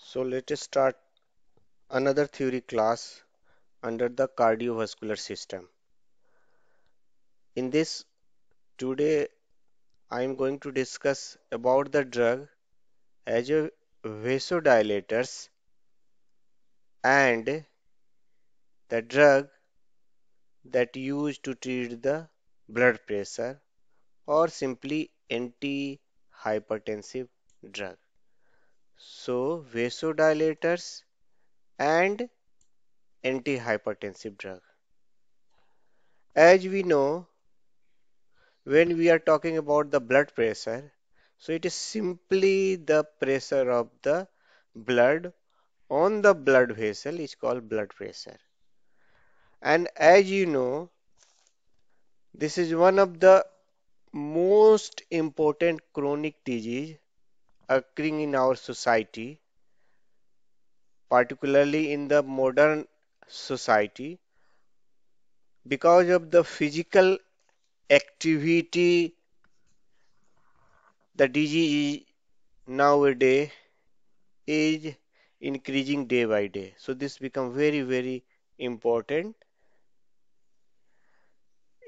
So let us start another theory class under the cardiovascular system. In this today I am going to discuss about the drug as a vasodilators and the drug that used to treat the blood pressure or simply antihypertensive drug. So vasodilators and antihypertensive drug. As we know, when we are talking about the blood pressure, so it is simply the pressure of the blood on the blood vessel is called blood pressure. And as you know, this is one of the most important chronic disease occurring in our society, particularly in the modern society, because of the physical activity the disease nowadays is increasing day by day. So this become very, very important.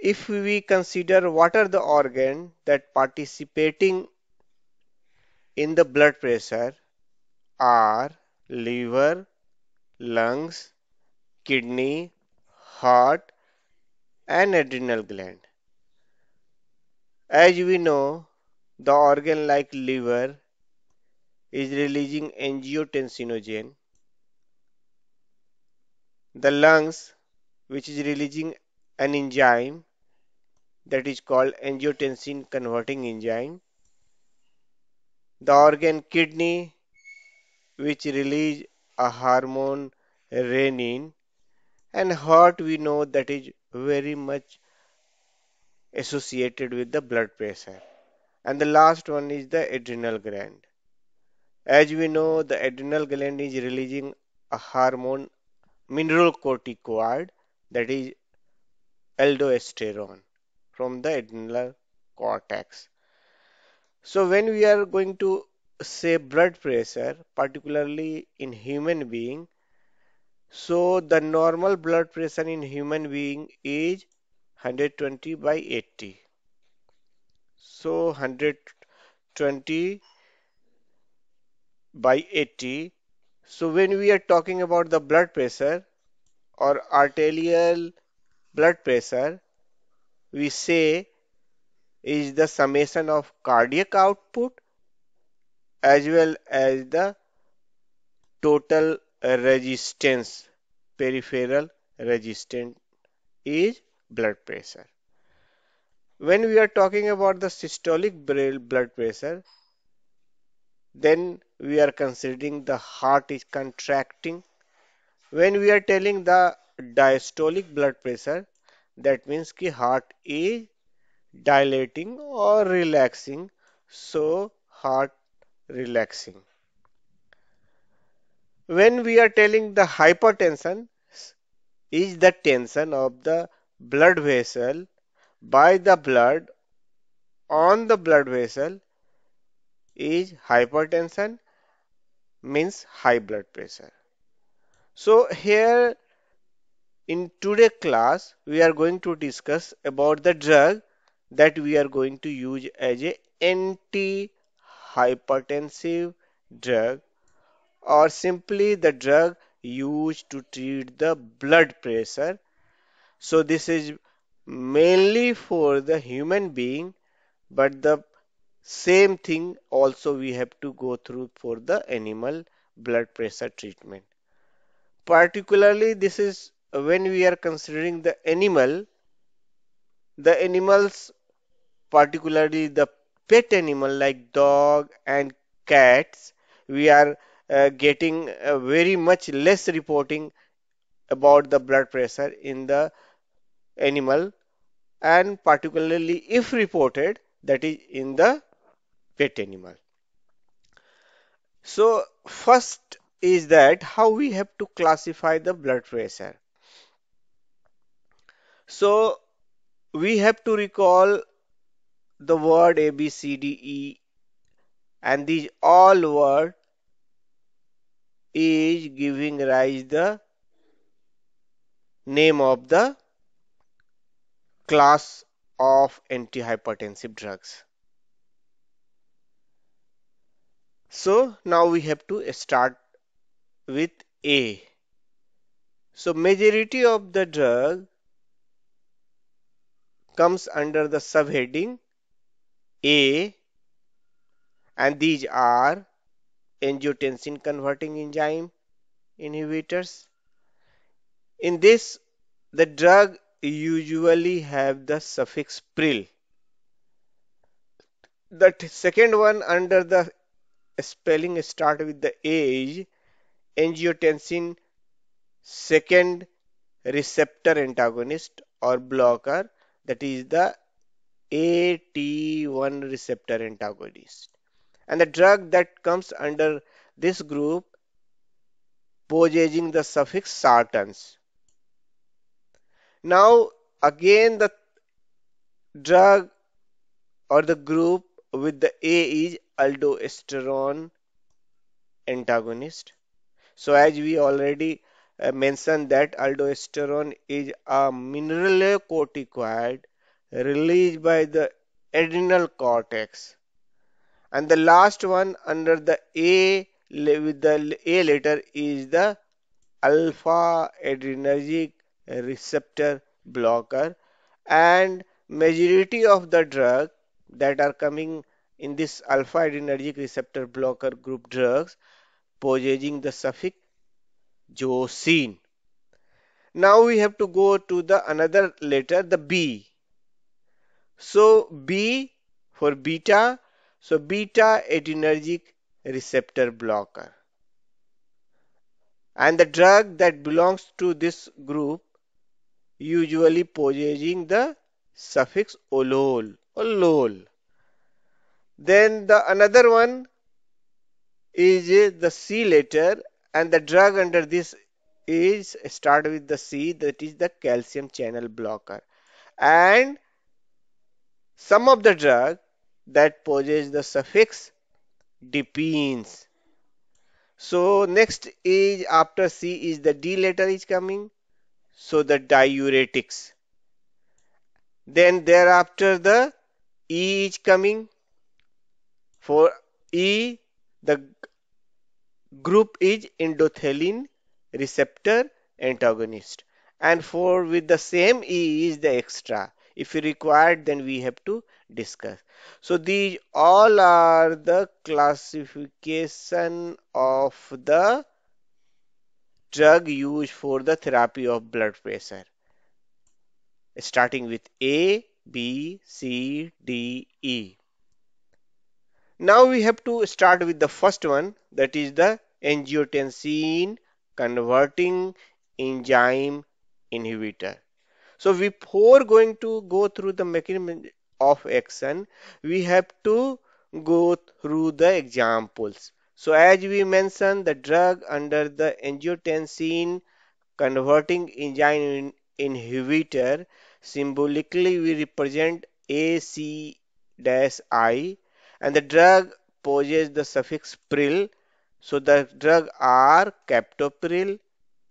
If we consider what are the organs that participating in the blood pressure are liver, lungs, kidney, heart, and adrenal gland. As we know, the organ like liver is releasing angiotensinogen, the lungs, which is releasing an enzyme that is called angiotensin converting enzyme, the organ kidney, which release a hormone renin, and heart we know that is very much associated with the blood pressure. And the last one is the adrenal gland. As we know, the adrenal gland is releasing a hormone mineralocorticoid that is aldosterone from the adrenal cortex. So when we are going to say blood pressure, particularly in human being, so the normal blood pressure in human being is 120 by 80. So 120 by 80. So when we are talking about the blood pressure or arterial blood pressure, we say is the summation of cardiac output as well as the total resistance, peripheral resistance is blood pressure. When we are talking about the systolic blood pressure, then we are considering the heart is contracting. When we are telling the diastolic blood pressure, that means the heart is dilating or relaxing, so heart relaxing. When we are telling the hypertension is the tension of the blood vessel by the blood on the blood vessel is hypertension means high blood pressure. So here in today's class we are going to discuss about the drug that we are going to use as a antihypertensive drug or simply the drug used to treat the blood pressure. So this is mainly for the human being, but the same thing also we have to go through for the animal blood pressure treatment. Particularly this is when we are considering the animals, particularly the pet animal like dog and cats, we are getting very much less reporting about the blood pressure in the animal and particularly if reported that is in the pet animal. So first is that how we have to classify the blood pressure. So we have to recall the word A, B, C, D, E and these all words is giving rise the name of the class of antihypertensive drugs. So now we have to start with A. So majority of the drug comes under the subheading A, and these are angiotensin converting enzyme inhibitors. In this, the drug usually have the suffix pril. The second one under the spelling start with the A is angiotensin second receptor antagonist or blocker, that is the AT1 receptor antagonist. And the drug that comes under this group possessing the suffix sartans. Now again the drug or the group with the A is aldosterone antagonist. So as we already mentioned that aldosterone is a mineralocorticoid released by the adrenal cortex. And the last one under the A with the A letter is the alpha adrenergic receptor blocker, and majority of the drug that are coming in this alpha adrenergic receptor blocker group drugs possessing the suffix Josein. Now we have to go to the another letter, the B. So B for beta, so beta adrenergic receptor blocker. And the drug that belongs to this group usually possessing the suffix olol or lol. Then the another one is the C letter, and the drug under this is start with the C, that is the calcium channel blocker. And some of the drug that possess the suffix dipines. So next is after C is the D letter is coming, so the diuretics. Then thereafter the E is coming. For E, the group is endothelin receptor antagonist. And for with the same E is the extra. If required, then we have to discuss. So these all are the classification of the drug used for the therapy of blood pressure, starting with A, B, C, D, E. Now we have to start with the first one, that is the angiotensin converting enzyme inhibitor. So before going to go through the mechanism of action, we have to go through the examples. So as we mentioned, the drug under the angiotensin converting enzyme inhibitor, symbolically we represent AC-I, and the drug possesses the suffix pril. So the drug are captopril,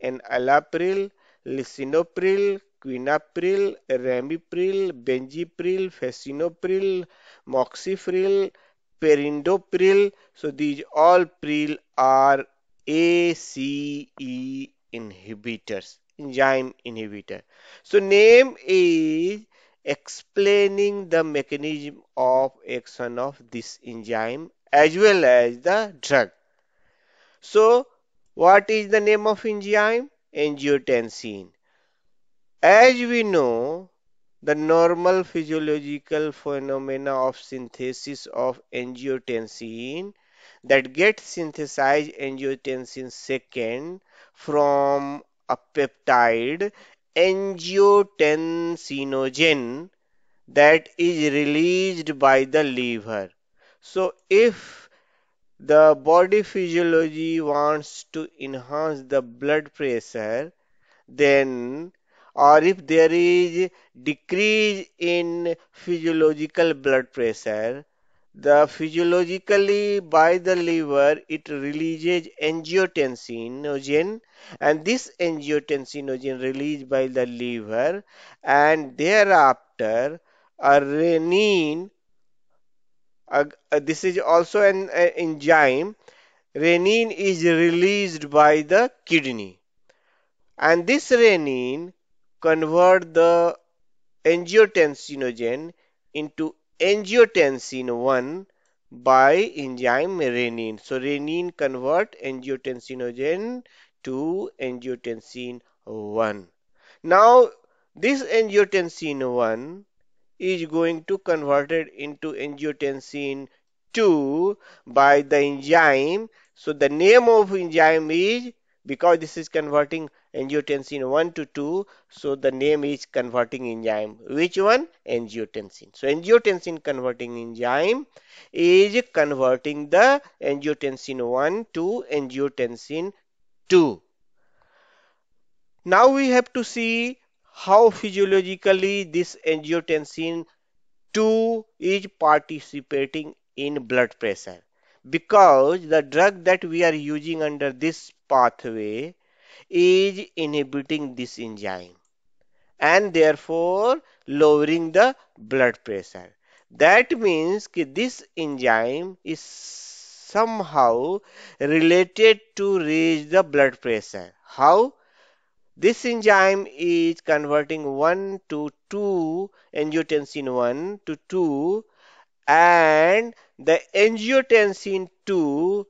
enalapril, lisinopril, quinapril, ramipril, benzipril, fesinopril, moxifril, perindopril. So these all pril are ACE inhibitors, enzyme inhibitor. So name is explaining the mechanism of action of this enzyme as well as the drug. So what is the name of enzyme? Angiotensin. As we know, the normal physiological phenomena of synthesis of angiotensin that gets synthesized angiotensin second from a peptide angiotensinogen that is released by the liver. So if the body physiology wants to enhance the blood pressure, then or if there is decrease in physiological blood pressure, The physiologically by the liver it releases angiotensinogen, and this angiotensinogen released by the liver, and thereafter a renin, this is also an enzyme. Renin is released by the kidney, and this renin convert the angiotensinogen into angiotensin 1 by enzyme renin. So renin convert angiotensinogen to angiotensin 1. Now this angiotensin 1 is going to convert it into angiotensin 2 by the enzyme. So the name of enzyme is, because this is converting angiotensin 1 to 2, so the name is converting enzyme. Which one? Angiotensin. So angiotensin converting enzyme is converting the angiotensin 1 to angiotensin 2. Now we have to see how physiologically this angiotensin 2 is participating in blood pressure, because the drug that we are using under this pathway is inhibiting this enzyme and therefore lowering the blood pressure. That means that this enzyme is somehow related to raise the blood pressure. How? This enzyme is converting 1 to 2, angiotensin 1 to 2, and the angiotensin 2,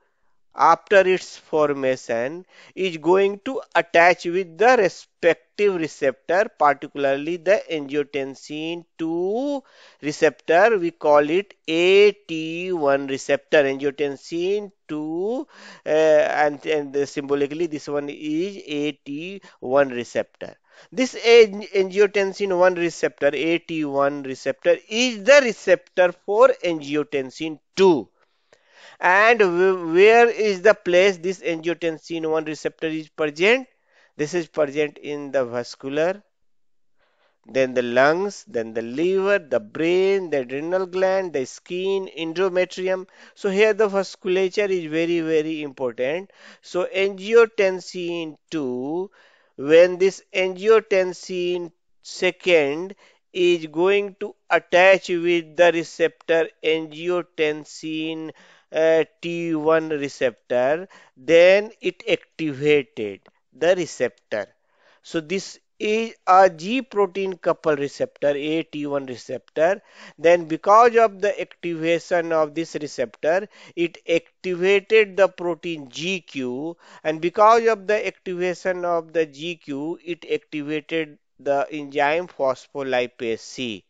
after its formation, is going to attach with the respective receptor, particularly the angiotensin 2 receptor. We call it AT1 receptor, angiotensin 2, and symbolically this one is AT1 receptor. This angiotensin 1 receptor, AT1 receptor, is the receptor for angiotensin 2. And where is the place this angiotensin 1 receptor is present? This is present in the vascular, then the lungs, then the liver, the brain, the adrenal gland, the skin, endometrium. So here the vasculature is very, very important. So angiotensin 2, when this angiotensin second is going to attach with the receptor angiotensin T1 receptor, then it activated the receptor. So this is a G protein couple receptor, AT1 receptor. Then because of the activation of this receptor, it activated the protein GQ, and because of the activation of the GQ, it activated the enzyme phospholipase C.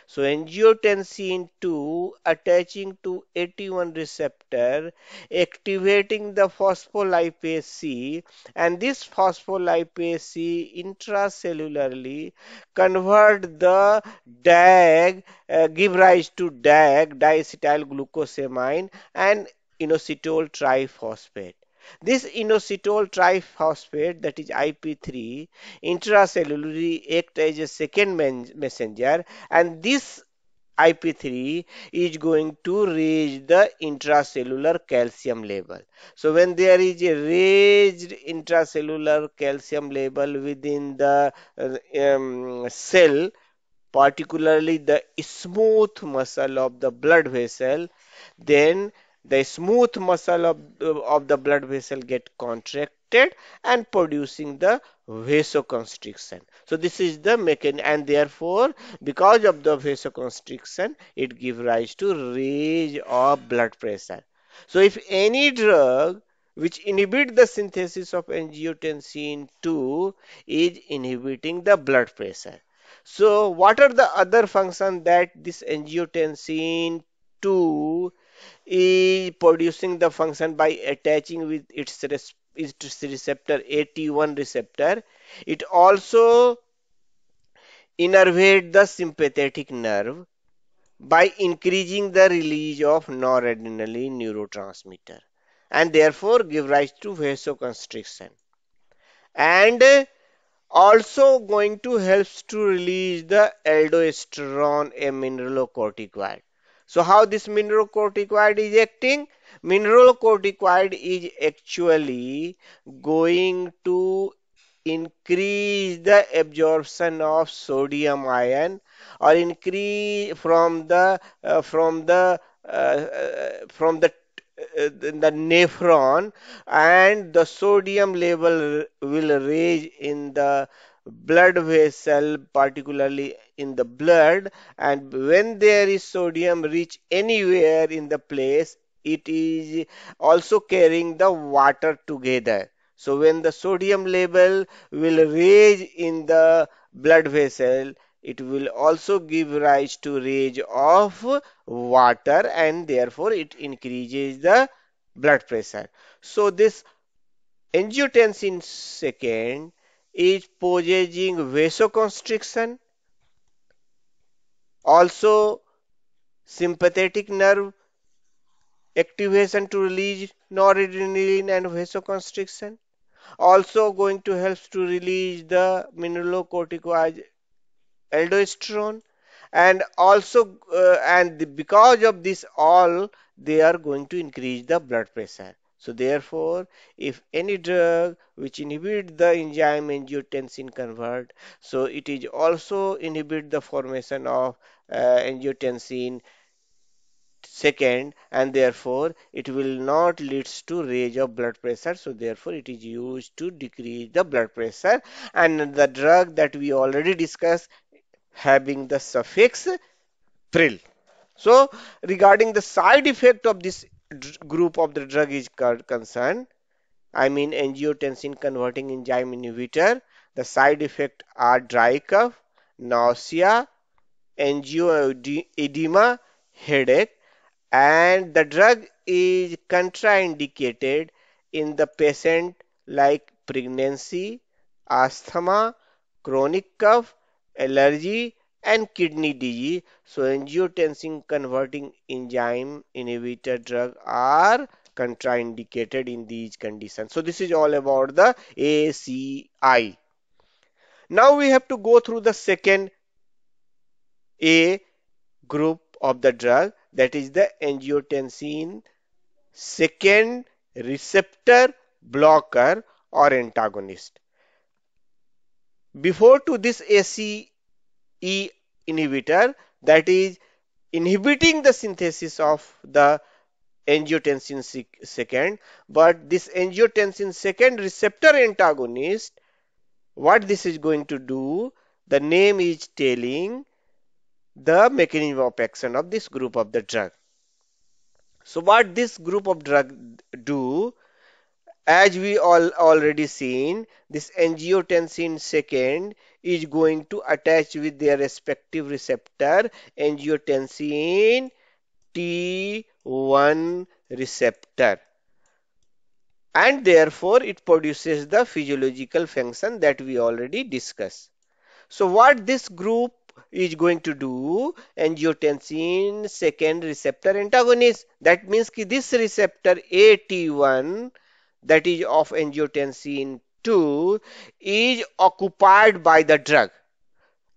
So angiotensin 2 attaching to AT1 receptor, activating the phospholipase C, and this phospholipase C intracellularly convert the DAG, give rise to DAG, diacetyl glucosamine, and inositol triphosphate. This inositol triphosphate, that is IP3, intracellularly act as a second messenger, and this IP3 is going to raise the intracellular calcium level. So when there is a raised intracellular calcium level within the cell, particularly the smooth muscle of the blood vessel, then the smooth muscle of the blood vessel get contracted and producing the vasoconstriction. So this is the mechanism, and therefore because of the vasoconstriction it gives rise to raise of blood pressure. So if any drug which inhibit the synthesis of angiotensin 2 is inhibiting the blood pressure. So what are the other functions that this angiotensin 2 is producing the function by attaching with its receptor AT1 receptor? It also innervate the sympathetic nerve by increasing the release of noradrenaline neurotransmitter, and therefore give rise to vasoconstriction, and also going to helps to release the aldosterone, a mineralocorticoid. So how this mineralocorticoid is acting? Mineralocorticoid is actually going to increase the absorption of sodium ion, or increase from the nephron, and the sodium level will raise in the blood vessel, particularly in the blood. And when there is sodium reach anywhere in the place, it is also carrying the water together. So when the sodium level will raise in the blood vessel, it will also give rise to raise of water, and therefore it increases the blood pressure. So this angiotensin second is possessing vasoconstriction, also sympathetic nerve activation to release noradrenaline and vasoconstriction, also going to help to release the mineralocorticoid aldosterone, and also because of this all, they are going to increase the blood pressure. So therefore, if any drug which inhibit the enzyme angiotensin convert, so it is also inhibit the formation of angiotensin second, and therefore it will not leads to raise of blood pressure. So therefore it is used to decrease the blood pressure. And the drug that we already discussed, having the suffix pril. So regarding the side effect of this group of the drug is concerned, I mean angiotensin converting enzyme inhibitor, the side effect are dry cough, nausea, angioedema, headache, and the drug is contraindicated in the patient like pregnancy, asthma, chronic cough, allergy, and kidney disease. So angiotensin converting enzyme inhibitor drug are contraindicated in these conditions. So this is all about the ACI. Now we have to go through the second A group of the drug, that is the angiotensin second receptor blocker or antagonist. Before to this ACE inhibitor, that is inhibiting the synthesis of the angiotensin second, but this angiotensin second receptor antagonist, what this is going to do, the name is telling the mechanism of action of this group of the drug. So what this group of drug do, as we all already seen, this angiotensin second is going to attach with their respective receptor, angiotensin T1 receptor, and therefore it produces the physiological function that we already discussed. So what this group is going to do, angiotensin second receptor antagonist, that means ki this receptor AT1, that is of angiotensin 2, is occupied by the drug,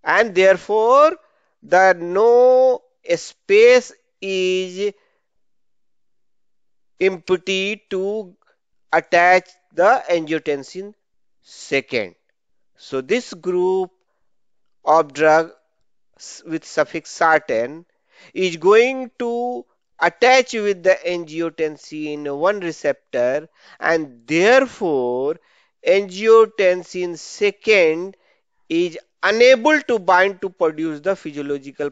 and therefore the no space is empty to attach the angiotensin second. So this group of drug with suffix certain is going to attach with the angiotensin 1 receptor, and therefore angiotensin second is unable to bind to produce the physiological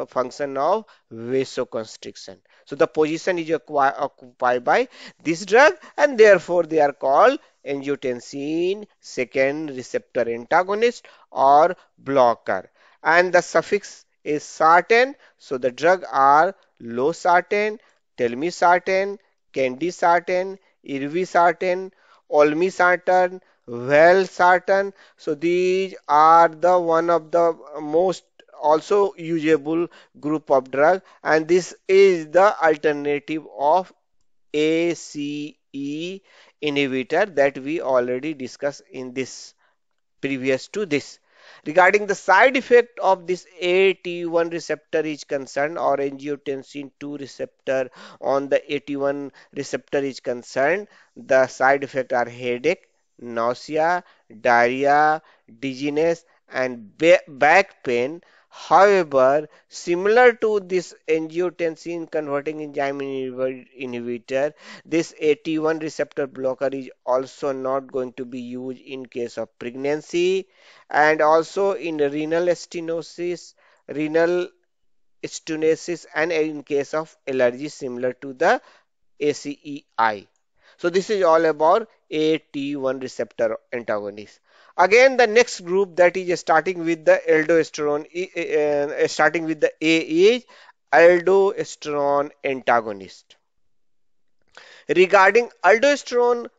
function of vasoconstriction. So the position is occupied by this drug, and therefore they are called angiotensin second receptor antagonist or blocker. And the suffix is sartan. So the drug are losartan, telmisartan, candesartan, irbesartan, olmesartan, valsartan. So these are the one of the most also usable group of drug, and this is the alternative of ACE inhibitor that we already discussed in this previous to this. Regarding the side effect of this AT1 receptor is concerned, or angiotensin 2 receptor on the AT1 receptor is concerned, the side effects are headache, nausea, diarrhea, dizziness, and back pain. However, similar to this angiotensin converting enzyme inhibitor, this AT1 receptor blocker is also not going to be used in case of pregnancy, and also in renal stenosis, and in case of allergy similar to the ACEI. So this is all about AT1 receptor antagonist. Again, the next group that is starting with the aldosterone, starting with the A is aldosterone antagonist. Regarding aldosterone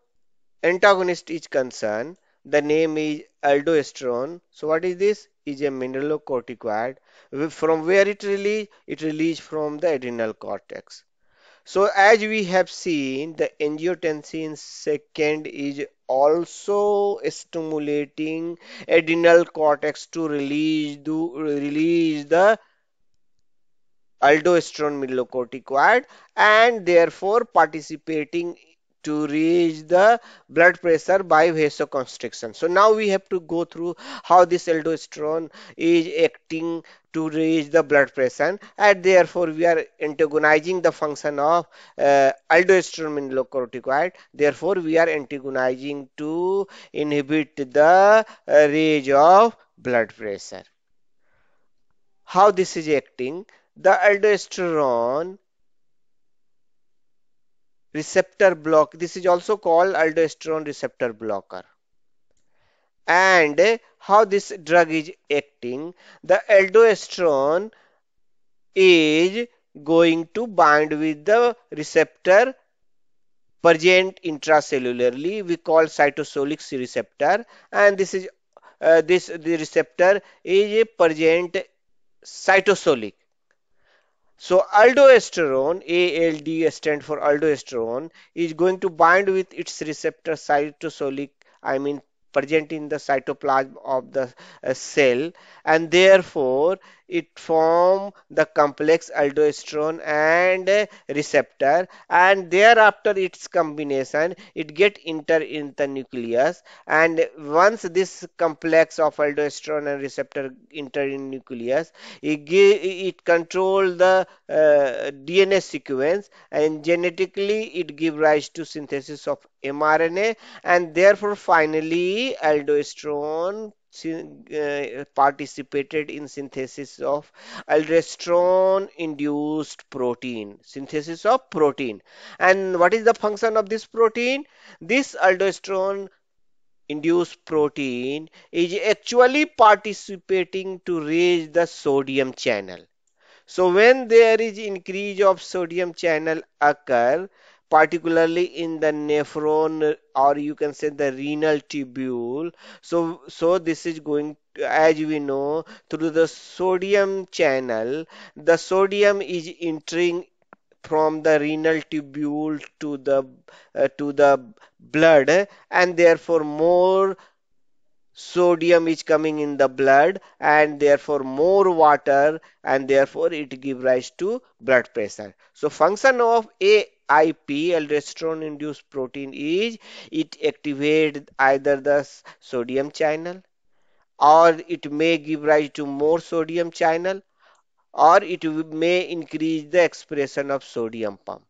antagonist is concerned, the name is aldosterone. So what is this? Is a mineralocorticoid. From where it release? It release from the adrenal cortex. So as we have seen, the angiotensin second is also stimulating adrenal cortex to release the aldosterone mineralocorticoid, and therefore participating to raise the blood pressure by vasoconstriction. So now we have to go through how this aldosterone is acting to raise the blood pressure, and therefore we are antagonizing the function of aldosterone mineralocorticoid. Therefore we are antagonizing to inhibit the raise of blood pressure. How this is acting? The aldosterone receptor block, this is also called aldosterone receptor blocker. And how this drug is acting? The aldosterone is going to bind with the receptor present intracellularly, we call cytosolic receptor, and this is the receptor is present cytosolic. So aldosterone, ALD stands for aldosterone, is going to bind with its receptor cytosolic, I mean present in the cytoplasm of the cell, and therefore it form the complex aldosterone and receptor, and thereafter its combination it get enter in the nucleus, and once this complex of aldosterone and receptor enter in nucleus, it control the DNA sequence, and genetically it give rise to synthesis of mRNA, and therefore finally aldosterone participated in synthesis of aldosterone induced protein, synthesis of protein. And what is the function of this protein? This aldosterone induced protein is actually participating to raise the sodium channel. So when there is increase of sodium channel occur, particularly in the nephron, or you can say the renal tubule, so this is going as we know, through the sodium channel, the sodium is entering from the renal tubule to the blood, and therefore more sodium is coming in the blood, and therefore more water, and therefore it give rise to blood pressure. So function of AIP, aldosterone induced protein, is it activate either the sodium channel, or it may give rise to more sodium channel, or it may increase the expression of sodium pump.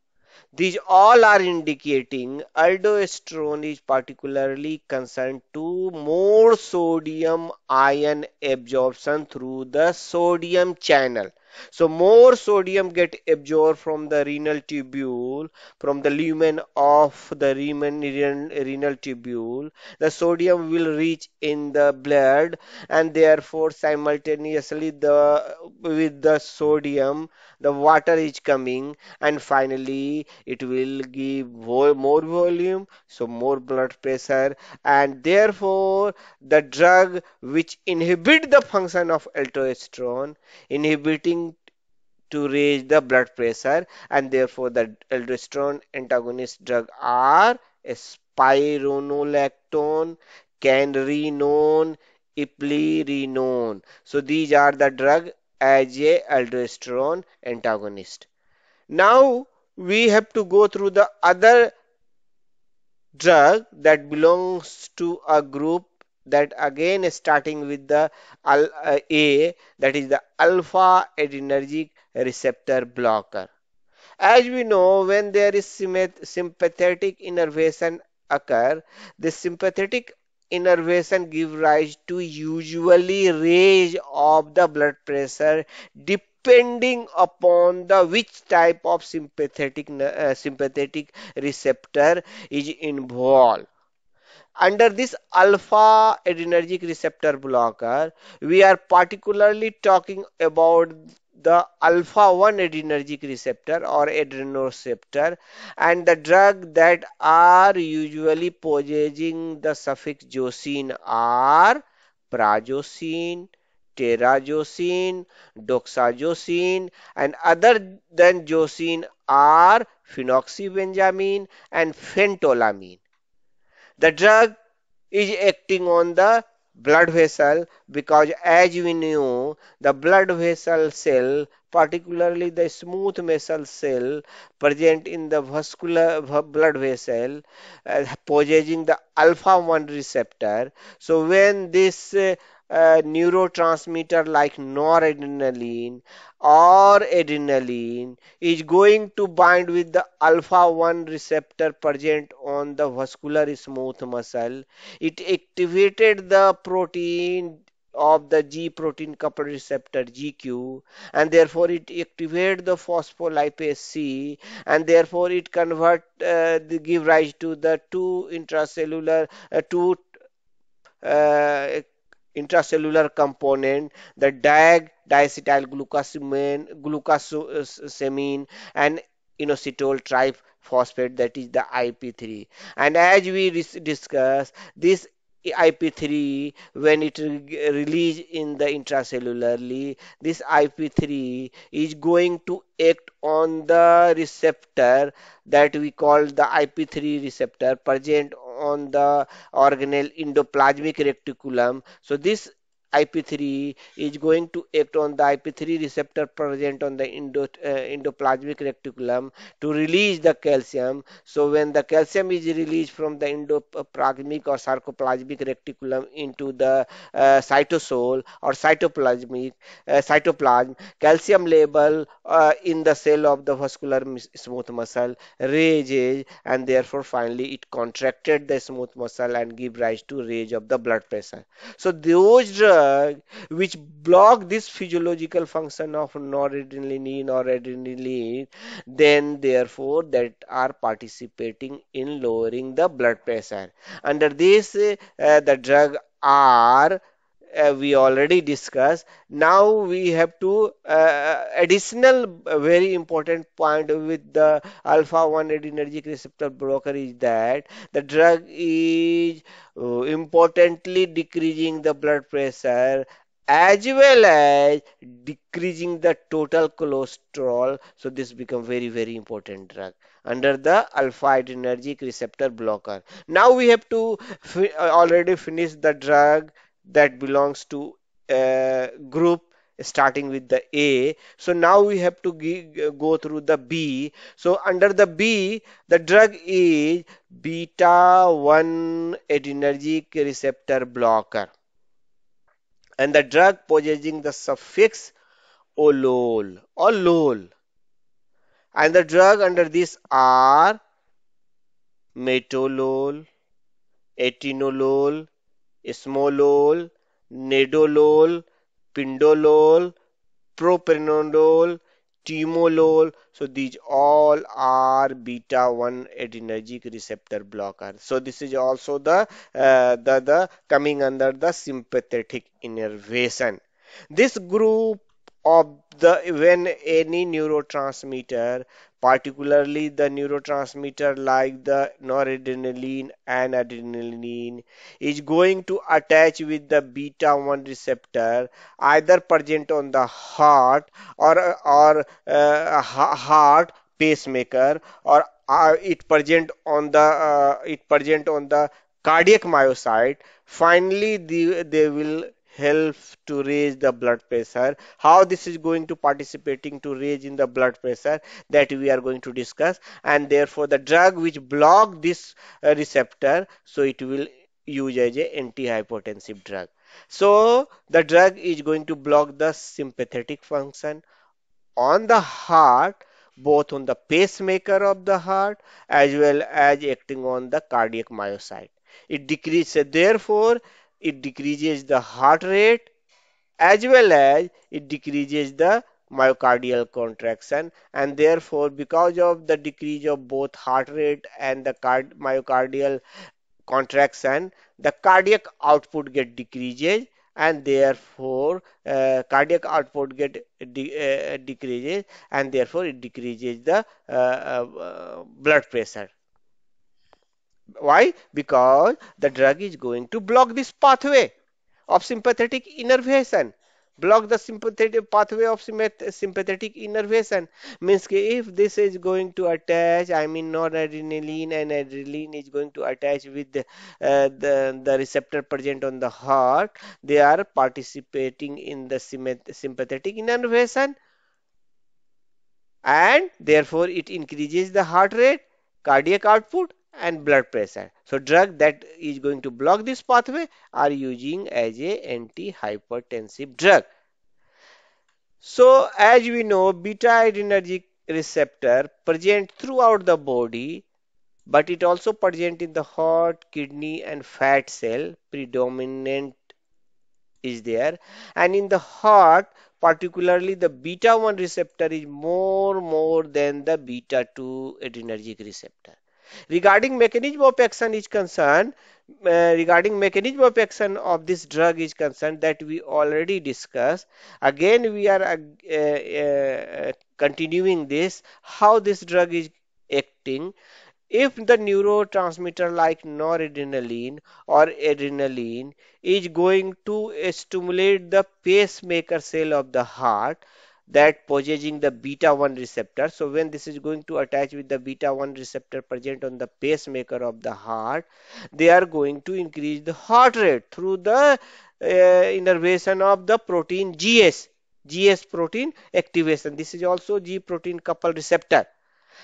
These all are indicating aldosterone is particularly concerned to more sodium ion absorption through the sodium channel. So more sodium get absorbed from the renal tubule, from the lumen of the renal tubule. The sodium will reach in the blood, and therefore simultaneously with the sodium the water is coming, and finally it will give more volume, so more blood pressure, and therefore the drug which inhibit the function of aldosterone, inhibiting to raise the blood pressure, and therefore the aldosterone antagonist drug are spironolactone, canrenone, eplerenone. So these are the drug as a aldosterone antagonist. Now we have to go through the other drug that belongs to a group that again is starting with the A, that is the alpha adrenergic receptor blocker. As we know, when there is sympathetic innervation occur, the sympathetic innervation give rise to usually raise of the blood pressure depending upon the which type of sympathetic receptor is involved. Under this alpha adrenergic receptor blocker, we are particularly talking about the alpha 1 adrenergic receptor or adrenoreceptor and the drug that are usually possessing the suffix "-zosine" are prazosin, terazosin, doxazosine, and other than zosine are phenoxybenzaimine and phentolamine. The drug is acting on the blood vessel because as we know the blood vessel cell, particularly the smooth muscle cell present in the blood vessel, possessing the alpha 1 receptor. So when this neurotransmitter like noradrenaline or adrenaline is going to bind with the alpha 1 receptor present on the vascular smooth muscle, it activated the protein of the G protein coupled receptor GQ, and therefore it activates the phospholipase C, and therefore it give rise to the two uh, intracellular component, the glucosamine and inositol triphosphate, that is the IP3. And as we discussed, this IP3, when it released in the intracellularly, this IP3 is going to act on the receptor that we call the IP3 receptor present on the organelle endoplasmic reticulum. So this IP3 is going to act on the IP3 receptor present on the endoplasmic reticulum to release the calcium. So when the calcium is released from the endoplasmic or sarcoplasmic reticulum into the cytosol or cytoplasm, calcium level in the cell of the vascular smooth muscle raises, and therefore finally it contracted the smooth muscle and give rise to raise of the blood pressure. So those drugs which block this physiological function of noradrenaline or adrenaline, then therefore that are participating in lowering the blood pressure. Under this, the drug are we already discussed. Now we have to additional very important point with the alpha 1 adrenergic receptor blocker is that the drug is importantly decreasing the blood pressure as well as decreasing the total cholesterol. So this become very important drug under the alpha adrenergic receptor blocker. Now we have to already finish the drug that belongs to group starting with the A. So now we have to go through the B. So under the B, the drug is beta 1 adrenergic receptor blocker, and the drug possessing the suffix olol or lol, and the drug under this are metolol, etinolol, esmolol, nedolol, pindolol, propranolol, timolol. So these all are beta 1 adrenergic receptor blocker. So this is also the coming under the sympathetic innervation. This group of the when any neurotransmitter, particularly the neurotransmitter like the noradrenaline and adrenaline, is going to attach with the beta 1 receptor either present on the heart or heart pacemaker, or it present on the cardiac myocyte. Finally, they will help to raise the blood pressure. How this is going to participating to raise in the blood pressure, that we are going to discuss. And therefore, the drug which block this receptor, so it will use as a antihypertensive drug. So the drug is going to block the sympathetic function on the heart, both on the pacemaker of the heart as well as acting on the cardiac myocyte. It decreases, therefore, it decreases the heart rate as well as it decreases the myocardial contraction, and therefore because of the decrease of both heart rate and the myocardial contraction, the cardiac output get decreases, and therefore cardiac output get decreases, and therefore it decreases the blood pressure. Why? Because the drug is going to block this pathway of sympathetic innervation. Block the sympathetic pathway of sympathetic innervation means if this is going to attach, I mean noradrenaline and adrenaline is going to attach with the receptor present on the heart, they are participating in the sympathetic innervation, and therefore it increases the heart rate, cardiac output, and blood pressure. So drug that is going to block this pathway are using as a antihypertensive drug. So as we know, beta adrenergic receptor present throughout the body, but it also present in the heart, kidney, and fat cell. Predominant is there, and in the heart particularly the beta 1 receptor is more than the beta 2 adrenergic receptor. Regarding mechanism of action is concerned, regarding mechanism of action of this drug is concerned, that we already discussed. Again we are continuing this, how this drug is acting. If the neurotransmitter like noradrenaline or adrenaline is going to stimulate the pacemaker cell of the heart that possessing the beta 1 receptor, so when this is going to attach with the beta 1 receptor present on the pacemaker of the heart, they are going to increase the heart rate through the innervation of the protein GS protein activation. This is also G protein couple receptor,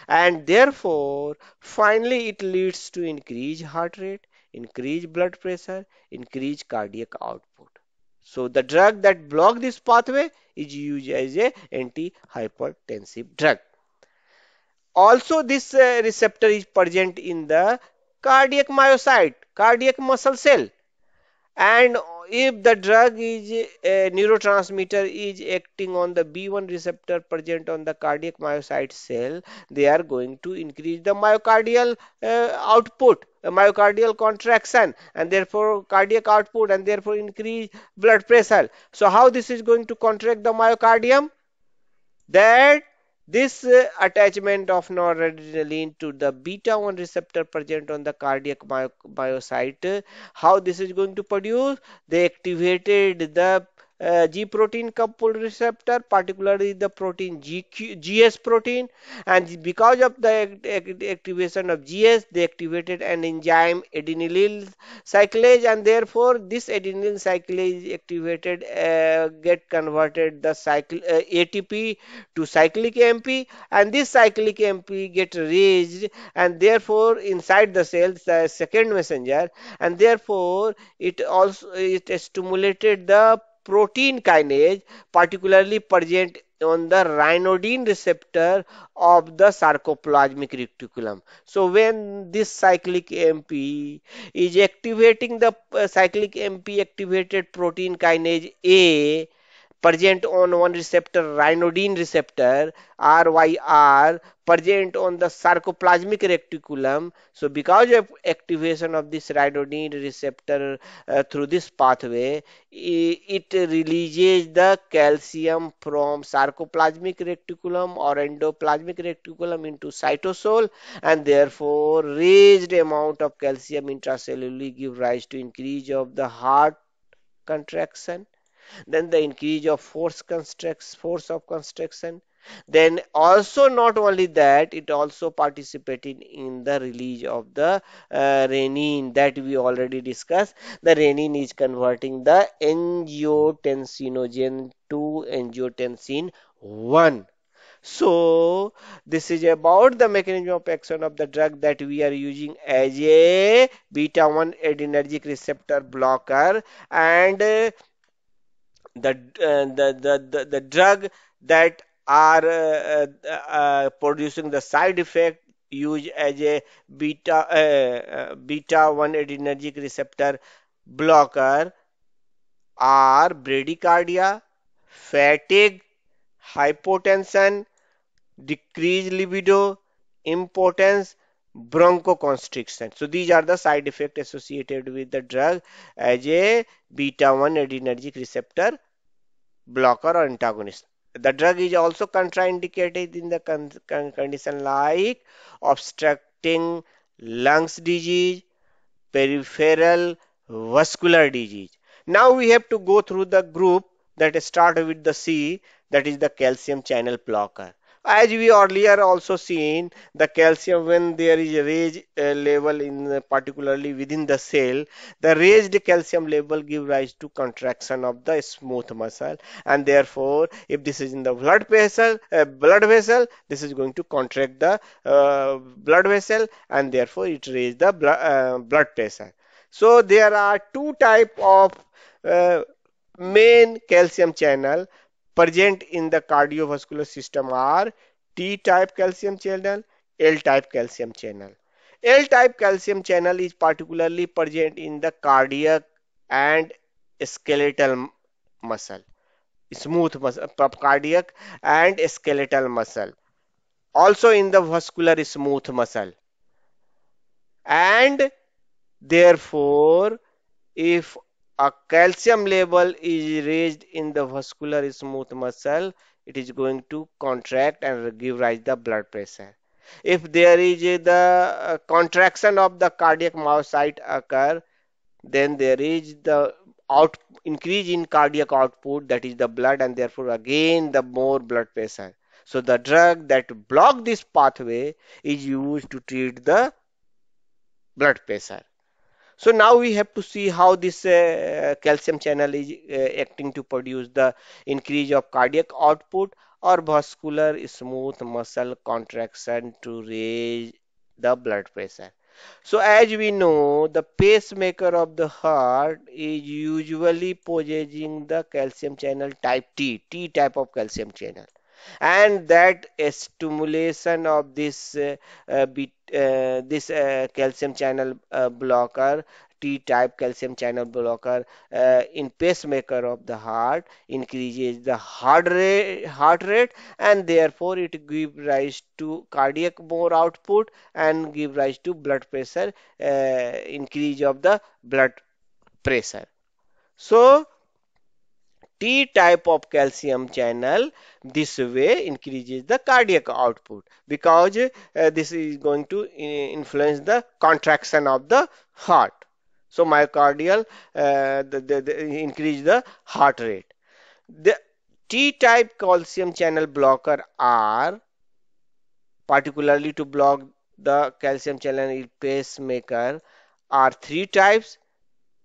and therefore finally it leads to increased heart rate, increased blood pressure, increased cardiac output. So the drug that block this pathway is used as a antihypertensive drug. Also this receptor is present in the cardiac myocyte, cardiac muscle cell, and if the drug is a neurotransmitter is acting on the B1 receptor present on the cardiac myocyte cell, they are going to increase the myocardial output, myocardial contraction, and therefore cardiac output, and therefore increase blood pressure. So how this is going to contract the myocardium? That this attachment of noradrenaline to the beta 1 receptor present on the cardiac myocyte, how this is going to produce? They activated the G protein coupled receptor, particularly the protein GS protein, and because of the activation of GS, they activated an enzyme adenylyl cyclase, and therefore this adenylyl cyclase activated get converted the ATP to cyclic AMP, and this cyclic AMP get raised, and therefore inside the cells the second messenger, and therefore it stimulated the protein kinase, particularly present on the ryanodine receptor of the sarcoplasmic reticulum. So when this cyclic AMP is activating the cyclic AMP activated protein kinase A present on one receptor, ryanodine receptor RYR, present on the sarcoplasmic reticulum. So because of activation of this ryanodine receptor through this pathway, it releases the calcium from sarcoplasmic reticulum or endoplasmic reticulum into cytosol, and therefore raised amount of calcium intracellularly give rise to increase of the heart contraction, then the increase of force of construction, Then also not only that, it also participated in the release of the renin that we already discussed. The renin is converting the angiotensinogen to angiotensin 1. So this is about the mechanism of action of the drug that we are using as a beta 1 adrenergic receptor blocker, and the drug that are producing the side effect used as a beta 1 adrenergic receptor blocker are bradycardia, fatigue, hypotension, decreased libido, impotence, bronchoconstriction. So these are the side effects associated with the drug as a beta 1 adrenergic receptor blocker or antagonist. The drug is also contraindicated in the condition like obstructing lungs disease, peripheral vascular disease. Now we have to go through the group that start with the C, that is the calcium channel blocker. As we earlier also seen, the calcium, when there is a raised level in particularly within the cell, the raised calcium level give rise to contraction of the smooth muscle, and therefore if this is in the blood vessel, this is going to contract the blood vessel, and therefore it raise the blood pressure. So there are two type of uh, main calcium channel present in the cardiovascular system are T-type calcium channel, L-type calcium channel. L-type calcium channel is particularly present in the cardiac and skeletal muscle, smooth muscle, cardiac and skeletal muscle, also in the vascular smooth muscle, and therefore if a calcium level is raised in the vascular smooth muscle, it is going to contract and give rise the blood pressure. If there is the contraction of the cardiac myocyte occur, then there is the out increase in cardiac output, that is the blood, and therefore again the more blood pressure. So the drug that block this pathway is used to treat the blood pressure. So now we have to see how this calcium channel is acting to produce the increase of cardiac output or vascular smooth muscle contraction to raise the blood pressure. So as we know, the pacemaker of the heart is usually possessing the calcium channel type T type of calcium channel, and that stimulation of this calcium channel blocker, T-type calcium channel blocker in pacemaker of the heart increases the heart rate, and therefore it gives rise to cardiac more output and give rise to blood pressure, increase of the blood pressure. So T type of calcium channel this way increases the cardiac output, because this is going to influence the contraction of the heart. So myocardial increase the heart rate. The T type calcium channel blocker are particularly to block the calcium channel in pacemaker are three types.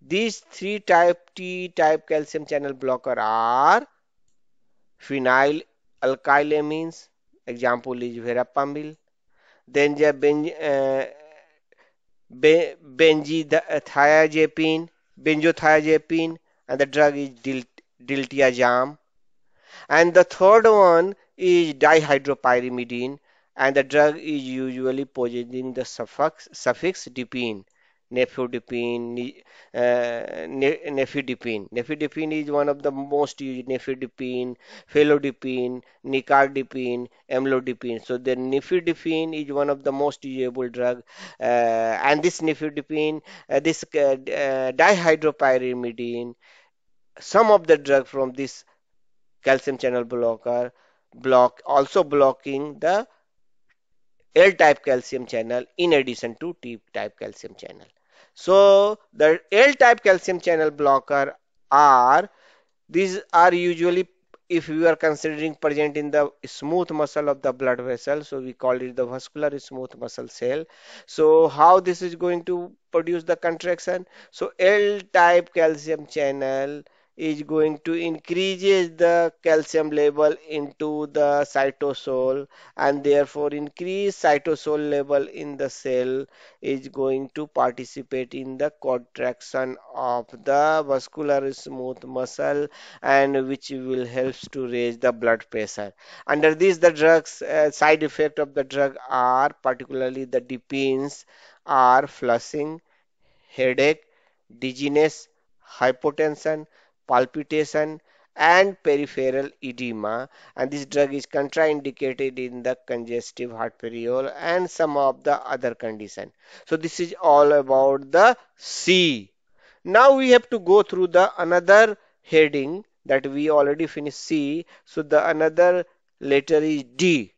These three type T type calcium channel blocker are phenylalkylamines, example is verapamil. Then the benzothiazepine, and the drug is diltiazem. And the third one is dihydropyrimidine, and the drug is usually possessing the suffix dipine, nifedipine. Nifedipine is one of the most used, nifedipine, felodipine, nicardipine, amlodipine. So the nifedipine is one of the most usable drug, and this nifedipine, dihydropyrimidine, some of the drug from this calcium channel blocker also blocking the L-type calcium channel in addition to T-type calcium channel. So the L-type calcium channel blocker are these are usually if we are considering present in the smooth muscle of the blood vessel, so we call it the vascular smooth muscle cell. So how this is going to produce the contraction? So L type calcium channel is going to increases the calcium level into the cytosol, and therefore increase cytosol level in the cell is going to participate in the contraction of the vascular smooth muscle, and which will helps to raise the blood pressure. Under this, the drugs side effect of the drug are particularly the depends are flushing, headache, dizziness, hypotension, palpitation, and peripheral edema. And this drug is contraindicated in the congestive heart failure and some of the other condition. So this is all about the C. Now we have to go through the another heading that we already finished C. So the another letter is D.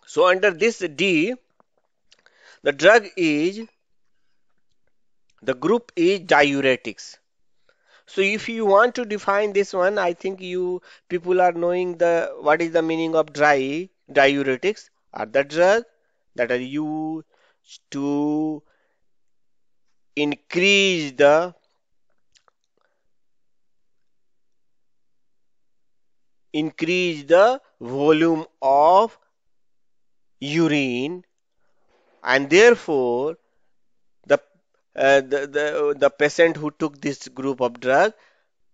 So under this D, the drug is the group is diuretics. So if you want to define this one, I think you people are knowing the what is the meaning of diuretics are the drug that are used to increase the volume of urine, and therefore the the patient who took this group of drug,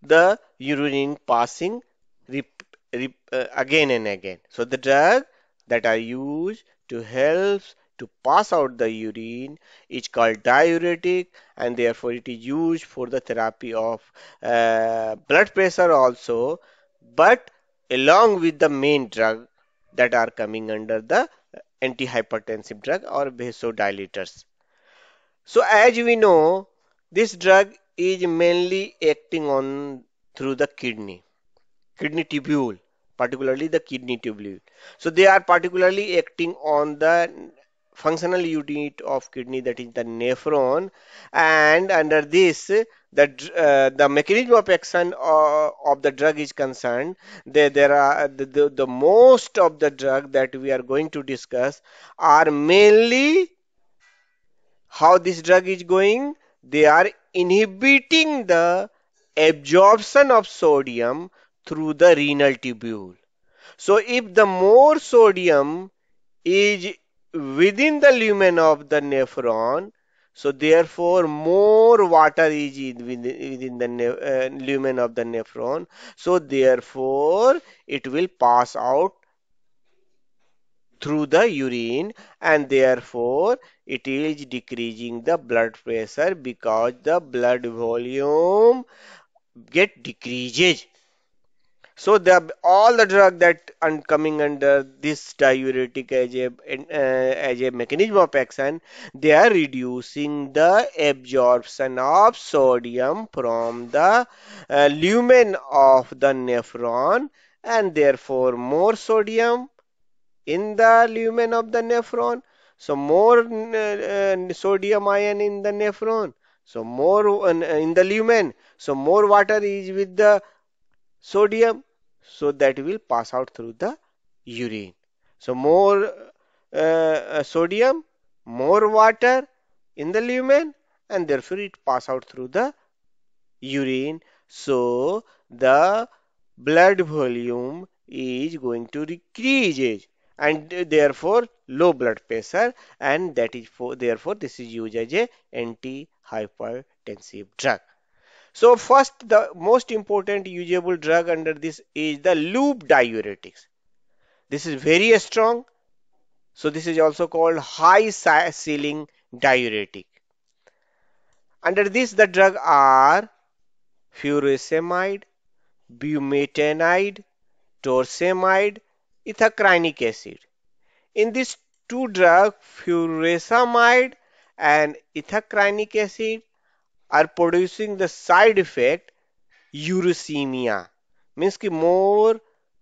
the urine passing again and again. So the drug that are used to help to pass out the urine is called diuretic, and therefore it is used for the therapy of blood pressure also, but along with the main drug that are coming under the antihypertensive drug or vasodilators. So as we know, this drug is mainly acting on through the kidney tubule, particularly the kidney tubule. So they are particularly acting on the functional unit of kidney, that is the nephron, and under this the mechanism of action of the drug is concerned. There are the most of the drug that we are going to discuss are mainly how this drug is going. They are inhibiting the absorption of sodium through the renal tubule. So if the more sodium is within the lumen of the nephron, so therefore more water is within the lumen of the nephron, so therefore it will pass out through the urine, and therefore it is decreasing the blood pressure because the blood volume get decreases. So the all the drug that coming under this diuretic as a mechanism of action, they are reducing the absorption of sodium from the lumen of the nephron, and therefore more sodium in the lumen of the nephron. So more sodium ion in the nephron. So more in the lumen. So more water is with the sodium. So that will pass out through the urine. So more sodium, more water in the lumen, and therefore it pass out through the urine. So the blood volume is going to decrease, and therefore low blood pressure, and that is for therefore this is used as a antihypertensive drug. So first, the most important usable drug under this is the loop diuretics. This is very strong. So this is also called high ceiling diuretic. Under this, the drug are furosemide, bumetanide, torsemide, ethacrynic acid. In these two drugs, furosemide and ethacrynic acid are producing the side effect uricemia. Means कि more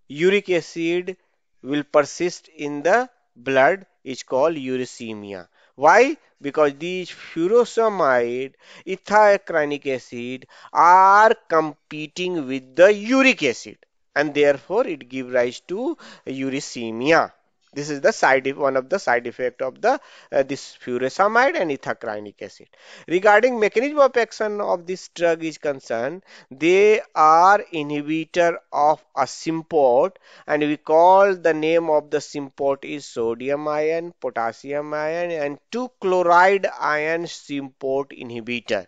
uric acid will persist in the blood is called uricemia. Why? Because these furosemide, ethiocyanic acid are competing with the uric acid, and therefore it gives rise to uricemia. This is the one of the side effect of the this furosemide and ethiocyanic acid. Regarding mechanism of action of this drug is concerned, they are inhibitor of a symport, and we call the name of the symport is sodium ion, potassium ion, and 2 chloride ion symport inhibitor.